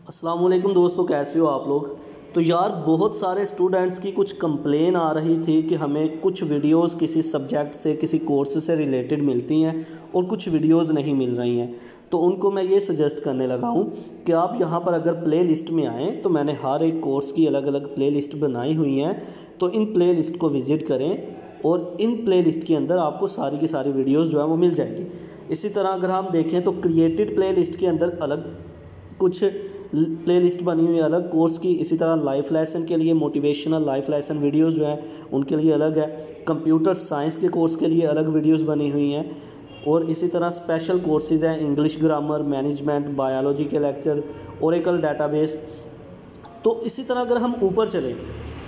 अस्सलाम वालेकुम दोस्तों, कैसे हो आप लोग। तो यार बहुत सारे स्टूडेंट्स की कुछ कंप्लेन आ रही थी कि हमें कुछ वीडियोस किसी सब्जेक्ट से किसी कोर्स से रिलेटेड मिलती हैं और कुछ वीडियोस नहीं मिल रही हैं। तो उनको मैं ये सजेस्ट करने लगा हूँ कि आप यहाँ पर अगर प्ले लिस्ट में आएँ तो मैंने हर एक कोर्स की अलग अलग प्ले लिस्ट बनाई हुई हैं। तो इन प्ले लिस्ट को विज़िट करें और इन प्ले लिस्ट के अंदर आपको सारी की सारी वीडियोज़ जो है वो मिल जाएगी। इसी तरह अगर हम देखें तो क्रिएटेड प्ले लिस्ट के अंदर अलग कुछ प्ले लिस्ट बनी हुई है अलग कोर्स की। इसी तरह लाइफ लेसन के लिए मोटिवेशनल लाइफ लेसन वीडियोस जो है उनके लिए अलग है। कंप्यूटर साइंस के कोर्स के लिए अलग वीडियोस बनी हुई हैं। और इसी तरह स्पेशल कोर्सेज हैं, इंग्लिश ग्रामर, मैनेजमेंट, बायोलॉजी के लेक्चर, ओरेकल डेटाबेस। तो इसी तरह अगर हम ऊपर चलें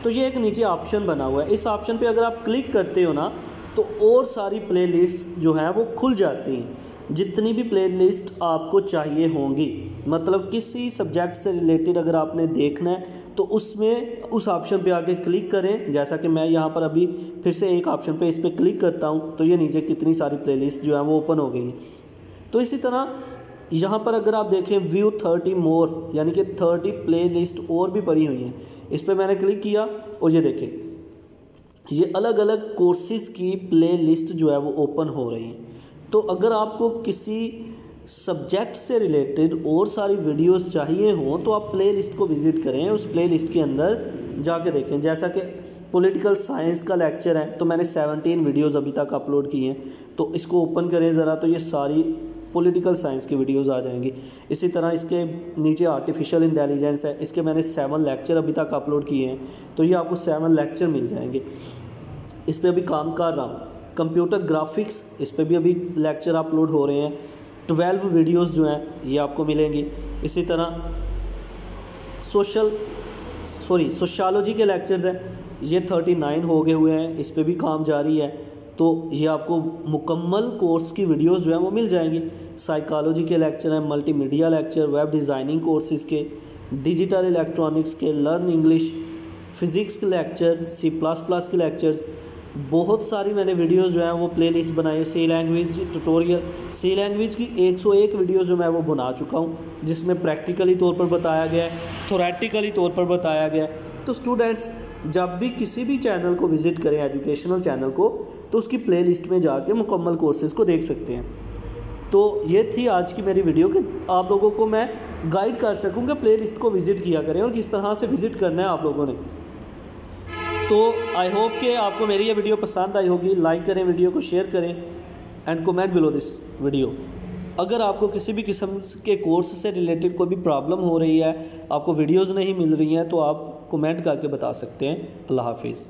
तो ये एक नीचे ऑप्शन बना हुआ है। इस ऑप्शन पे अगर आप क्लिक करते हो ना तो और सारी प्ले लिस्ट जो हैं वो खुल जाती हैं। जितनी भी प्ले लिस्ट आपको चाहिए होंगी, मतलब किसी सब्जेक्ट से रिलेटेड अगर आपने देखना है तो उसमें उस ऑप्शन पे आके क्लिक करें। जैसा कि मैं यहाँ पर अभी फिर से एक ऑप्शन पे इस पर क्लिक करता हूँ तो ये नीचे कितनी सारी प्ले लिस्ट जो है वो ओपन हो गई हैं। तो इसी तरह यहाँ पर अगर आप देखें व्यू 30 मोर, यानी कि 30 प्ले लिस्ट और भी पड़ी हुई हैं। इस पर मैंने क्लिक किया और ये देखें ये अलग अलग कोर्सेज़ की प्ले लिस्ट जो है वो ओपन हो रही हैं। तो अगर आपको किसी सब्जेक्ट से रिलेटेड और सारी वीडियोस चाहिए हों तो आप प्ले लिस्ट को विज़िट करें। उस प्ले लिस्ट के अंदर जाके देखें। जैसा कि पॉलिटिकल साइंस का लेक्चर है तो मैंने 17 वीडियोस अभी तक अपलोड की हैं। तो इसको ओपन करें ज़रा तो ये सारी पॉलिटिकल साइंस की वीडियोस आ जाएंगी। इसी तरह इसके नीचे आर्टिफिशियल इंटेलिजेंस है, इसके मैंने 7 लेक्चर अभी तक अपलोड किए हैं। तो ये आपको 7 लेक्चर मिल जाएंगे। इस पर अभी काम कर रहा हूँ। कंप्यूटर ग्राफिक्स, इस पर भी अभी लेक्चर अपलोड हो रहे हैं। 12 वीडियोस जो हैं ये आपको मिलेंगी। इसी तरह सोशियोलॉजी के लेक्चर्स हैं, ये 39 हो गए हुए हैं। इस पर भी काम जारी है। तो ये आपको मुकम्मल कोर्स की वीडियोस जो हैं वो मिल जाएंगी। साइकोलॉजी के लेक्चर हैं, multimedia lecture, web designing courses के, डिजिटल इलेक्ट्रॉनिक्स के, लर्न इंग्लिश, फ़िज़िक्स के लेक्चर, C++ के लेक्चर्स, बहुत सारी मैंने वीडियोस जो हैं वो प्लेलिस्ट बनाई है। सी लैंग्वेज ट्यूटोरियल, सी लैंग्वेज की 101 वीडियो जो मैं वो बना चुका हूँ, जिसमें प्रैक्टिकली तौर पर बताया गया है, थोरेटिकली तौर पर बताया गया है। तो स्टूडेंट्स जब भी किसी भी चैनल को विज़िट करें, एजुकेशनल चैनल को, तो उसकी प्लेलिस्ट में जाके मुकम्मल कोर्सेज़ को देख सकते हैं। तो ये थी आज की मेरी वीडियो कि आप लोगों को मैं गाइड कर सकूँगा प्लेलिस्ट को विज़िट किया करें और किस तरह से विज़िट करना है आप लोगों ने। तो आई होप कि आपको मेरी ये वीडियो पसंद आई होगी। लाइक करें, वीडियो को शेयर करें and comment below this video. अगर आपको किसी भी किस्म के कोर्स से रिलेटेड कोई भी प्रॉब्लम हो रही है, आपको वीडियोज़ नहीं मिल रही हैं, तो आप कमेंट करके बता सकते हैं। अल्लाह हाफिज़।